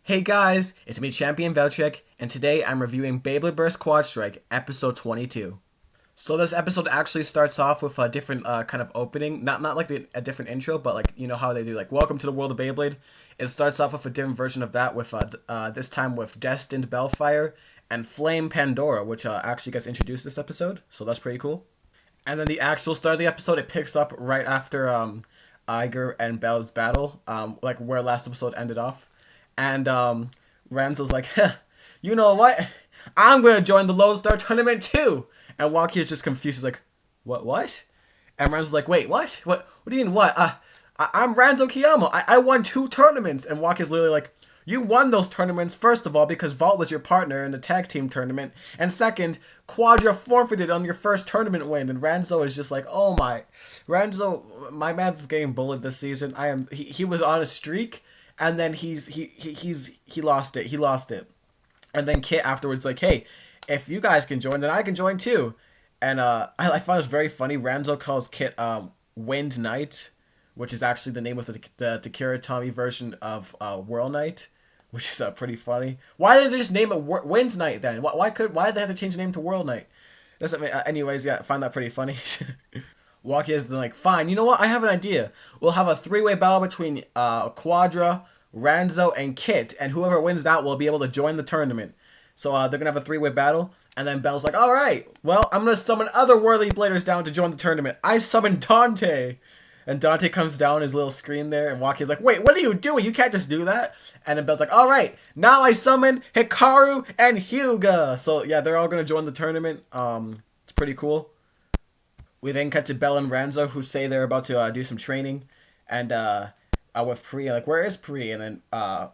Hey guys, it's me Champion Velchik, and today I'm reviewing Beyblade vs. Quadstrike, episode 22. So this episode actually starts off with a different kind of opening, not like a different intro, but like you know how they do like welcome to the world of Beyblade. It starts off with a different version of that with this time with Destined Bellfire and Flame Pandora, which actually gets introduced this episode, so that's pretty cool. And then the actual start of the episode, it picks up right after Iger and Bell's battle, like where last episode ended off. And Ranzo's like, you know what? I'm going to join the Lone Star Tournament too. And Waki is just confused. He's like, what? And Ranzo's like, wait, what? What do you mean, what? I'm Ranzo Kiyama. I won 2 tournaments. And Waki's literally like, you won those tournaments, first of all, because Vault was your partner in the tag team tournament. And second, Quadra forfeited on your first tournament win. And Ranzo is just like, oh my. Ranzo, my man's getting bullied this season. He was on a streak. And then he lost it. He lost it. And then Kit afterwards like, hey, if you guys can join, then I can join too. And I find this very funny. Ranzo calls Kit Wind Knight, which is actually the name of the Takira Tommy version of Whirl Knight, which is pretty funny. Why did they just name it Wind Knight then? Why did they have to change the name to Whirl Knight? Doesn't make, anyways, yeah, I find that pretty funny. Waki is then like, fine, you know what? I have an idea. We'll have a 3-way battle between Quadra, Ranzo, and Kit, and whoever wins that will be able to join the tournament. So they're gonna have a 3-way battle, and then Bell's like, all right, well, I'm gonna summon other Whirly Bladers down to join the tournament. I summon Dante, and Dante comes down his little screen there, and Waki's like, wait, what are you doing? You can't just do that. And then Bell's like, all right, now I summon Hikaru and Hyuga. So yeah, they're all gonna join the tournament. It's pretty cool. We then cut to Bell and Ranzo, who say they're about to do some training, and with Pri, like, where is Pri? And then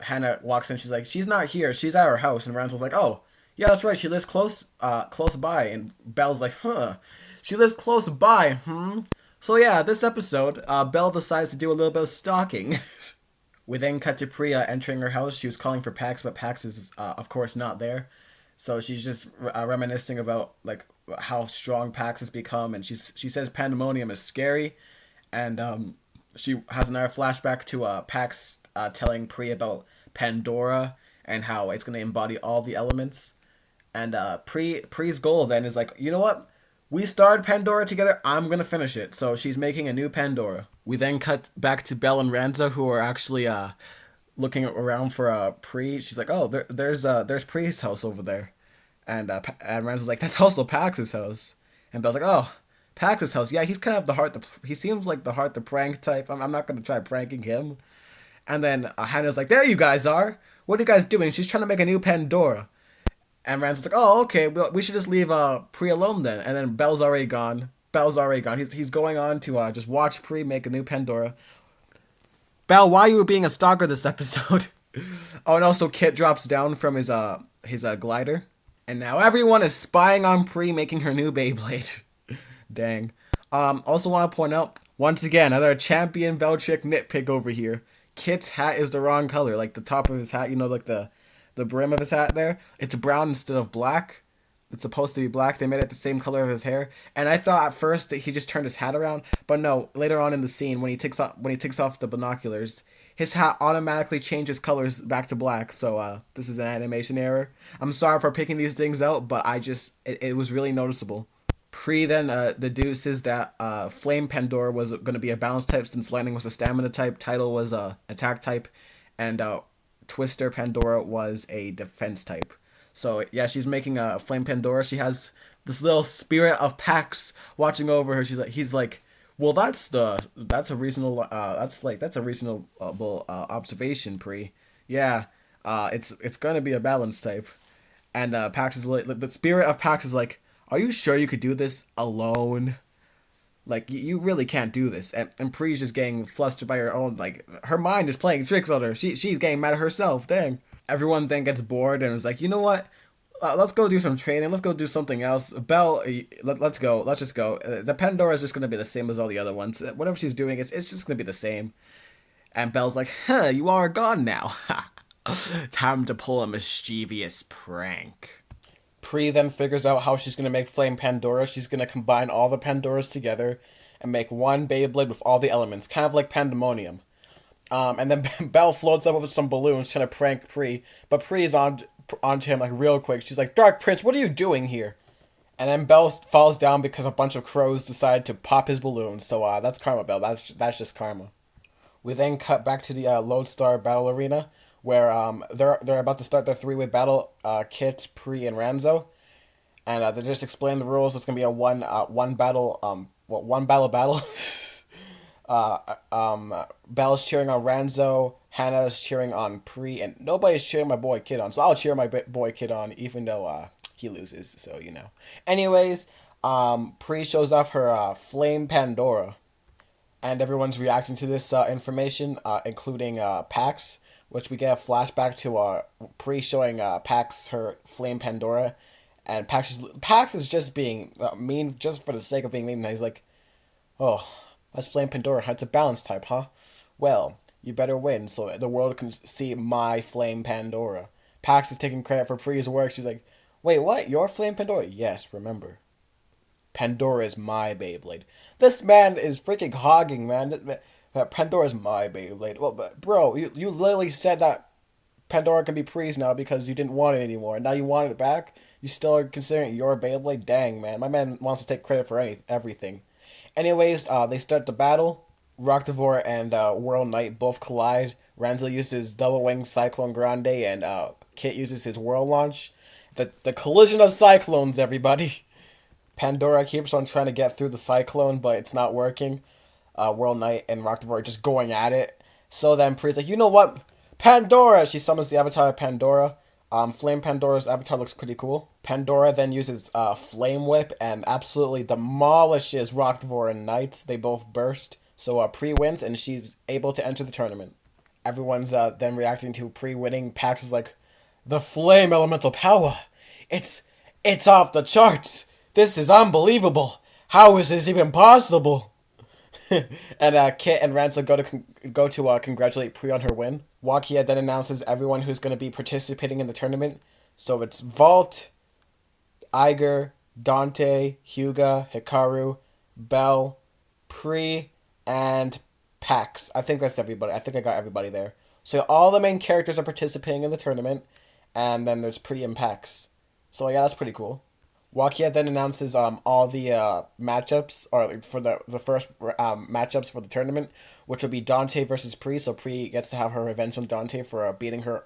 Hannah walks in, she's like, she's not here, she's at her house. And Ranzo's like, oh, yeah, that's right, she lives close by. And Bell's like, huh, she lives close by, So yeah, this episode, Bell decides to do a little bit of stalking. We then cut to Priya entering her house. She was calling for Pax, but Pax is, of course, not there. So she's just reminiscing about like how strong Pax has become, and she says Pandemonium is scary, and she has another flashback to Pax telling Pri about Pandora and how it's gonna embody all the elements, and Pri's goal then is like, you know what? We started Pandora together. I'm gonna finish it. So she's making a new Pandora. We then cut back to Bell and Ranzo, who are actually looking around for Pri. She's like, oh, there's Pri's house over there, and Ranzo's like, that's also Pax's house. And Bell's like, oh, Pax's house. Yeah, he's kind of he seems like the heart to prank type. I'm not gonna try pranking him. And then Hannah's like, there you guys are. What are you guys doing? She's trying to make a new Pandora. And Ranzo's like, oh, okay, we should just leave Pri alone then. And then Bell's already gone. He's going on to just watch Pri make a new Pandora. Bell, why are you being a stalker this episode? Oh, and also Kit drops down from his glider. And now everyone is spying on Pri making her new Beyblade. Dang. Also want to point out, once again, another Champion Velchik nitpick over here. Kit's hat is the wrong color. Like the top of his hat, you know, like the brim of his hat there. It's brown instead of black. It's supposed to be black. They made it the same color of his hair. And I thought at first that he just turned his hat around. But no, later on in the scene, when he takes off the binoculars, his hat automatically changes colors back to black. So this is an animation error. I'm sorry for picking these things out, but it was really noticeable. Pri then deduces that Flame Pandora was going to be a balance type since Lightning was a stamina type, Tidal was a attack type, and Twister Pandora was a defense type. So yeah, she's making a Flame Pandora. She has this little spirit of Pax watching over her. He's like, well, that's a reasonable observation, Pri. Yeah, it's gonna be a balance type, and Pax is like, the spirit of Pax is like, are you sure you could do this alone? Like, you really can't do this. And Pri's just getting flustered by her own, like, her mind is playing tricks on her. She's getting mad at herself, dang. Everyone then gets bored and is like, you know what? Let's go do some training. Let's go do something else. Belle, let's go. Let's just go. The Pandora is just going to be the same as all the other ones. Whatever she's doing, it's just going to be the same. And Belle's like, you are gone now. Time to pull a mischievous prank. Pri then figures out how she's going to make Flame Pandora. She's going to combine all the Pandoras together and make one Beyblade with all the elements, kind of like Pandemonium. And then Belle floats up with some balloons trying to prank Pri, but Pri is onto him like real quick. She's like, "Dark Prince, what are you doing here?" And then Belle falls down because a bunch of crows decide to pop his balloons. So that's karma, Belle. That's just karma. We then cut back to the Lodestar Battle Arena, where they're about to start their three-way battle. Kit, Pri, and Ranzo, and they just explain the rules. It's gonna be a one battle one battle. Belle's cheering on Ranzo, Hannah's cheering on Pri, and nobody's cheering my boy Kid on. So I'll cheer my boy Kid on, even though he loses. So you know. Anyways, Pri shows off her Flame Pandora, and everyone's reacting to this information, including Pax, which we get a flashback to Pri showing Pax her Flame Pandora, and Pax is just being mean just for the sake of being mean. And he's like, "Oh, that's Flame Pandora. It's a balance type, huh? Well, you better win so the world can see my Flame Pandora." Pax is taking credit for Pri's work. She's like, "Wait, what? Your Flame Pandora?" "Yes, remember. Pandora is my Beyblade." This man is freaking hogging, man. Pandora is my Beyblade. Well, but bro, you literally said that Pandora can be Pri's now because you didn't want it anymore. And now you want it back? You still are considering it your Beyblade? Dang, man. My man wants to take credit for everything. Anyways, they start the battle. Roktavor and World Knight both collide. Ranzo uses Double Wing Cyclone Grande, and Kit uses his Whirl Launch. The collision of cyclones, everybody. Pandora keeps on trying to get through the cyclone, but it's not working. World Knight and Roktavor are just going at it. So then Pri's like, "You know what? Pandora!" She summons the avatar of Pandora. Flame Pandora's avatar looks pretty cool. Pandora then uses Flame Whip and absolutely demolishes Roktavor and Knights. They both burst. So Pri wins, and she's able to enter the tournament. Everyone's then reacting to Pri winning. Pax is like, "The Flame Elemental Power! It's off the charts! This is unbelievable! How is this even possible?" And Kit and Ransom go to congratulate Pri on her win. Wakia then announces everyone who's going to be participating in the tournament. So it's Vault, Iger, Dante, Hyuga, Hikaru, Belle, Pri, and Pax. I think that's everybody. I think I got everybody there. So all the main characters are participating in the tournament, and then there's Pri and Pax. So yeah, that's pretty cool. Wakia then announces all the matchups, or for the first matchups for the tournament, which will be Dante versus Pri. So Pri gets to have her revenge on Dante for beating her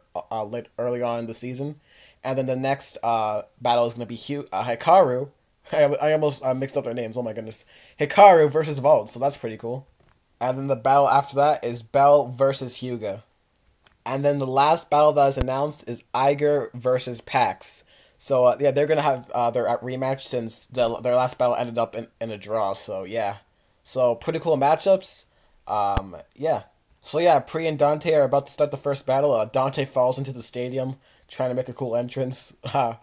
early on in the season. And then the next battle is going to be Hikaru. I almost mixed up their names. Oh my goodness. Hikaru versus Vault. So that's pretty cool. And then the battle after that is Belle versus Hyuga. And then the last battle that is announced is Iger versus Pax. So, yeah, they're going to have their rematch since their last battle ended up in a draw. So, yeah. So, pretty cool matchups. Yeah. So, yeah, Pri and Dante are about to start the first battle. Dante falls into the stadium trying to make a cool entrance. Rest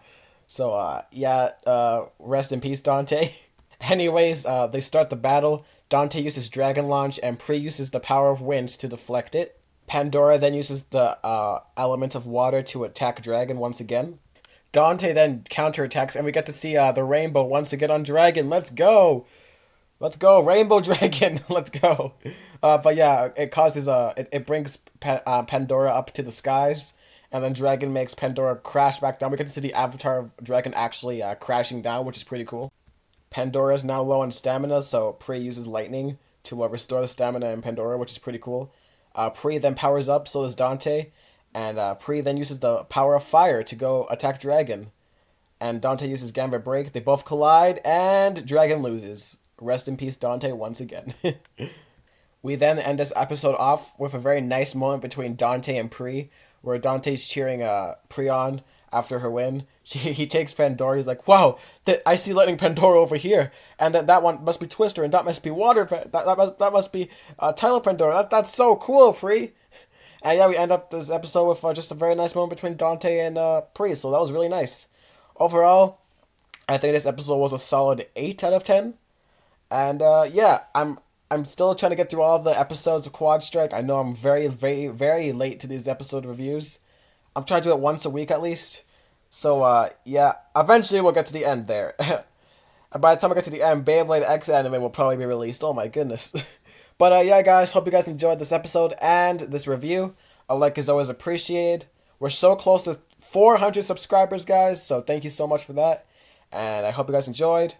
in peace, Dante. Anyways, they start the battle. Dante uses Dragon Launch, and Pri uses the Power of Wind to deflect it. Pandora then uses the Element of Water to attack Dragon once again. Dante then counterattacks, and we get to see the rainbow once again on Dragon. Let's go! Let's go, Rainbow Dragon! Let's go! But yeah, it causes it brings Pandora up to the skies, and then Dragon makes Pandora crash back down. We get to see the avatar of Dragon actually crashing down, which is pretty cool. Pandora is now low on stamina, so Pri uses Lightning to restore the stamina in Pandora, which is pretty cool. Pri then powers up, so does Dante. And Pri then uses the power of fire to go attack Dragon. And Dante uses Gambit Break. They both collide, and Dragon loses. Rest in peace, Dante, once again. We then end this episode off with a very nice moment between Dante and Pri, where Dante's cheering Pri on after her win. He takes Pandora. He's like, "Wow, I see Lightning Pandora over here. And that one must be Twister, and that must be Water. That must be Tyler Pandora. That's so cool, Pri." And yeah, we end up this episode with just a very nice moment between Dante and Pri, so that was really nice. Overall, I think this episode was a solid 8 out of 10. And yeah, I'm still trying to get through all of the episodes of Quadstrike. I know I'm very, very, very late to these episode reviews. I'm trying to do it once a week at least. So yeah, eventually we'll get to the end there. And by the time I get to the end, Beyblade X anime will probably be released. Oh my goodness. But yeah, guys, hope you guys enjoyed this episode and this review. A like is always appreciated. We're so close to 400 subscribers, guys, so thank you so much for that. And I hope you guys enjoyed.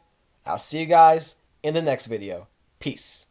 I'll see you guys in the next video. Peace.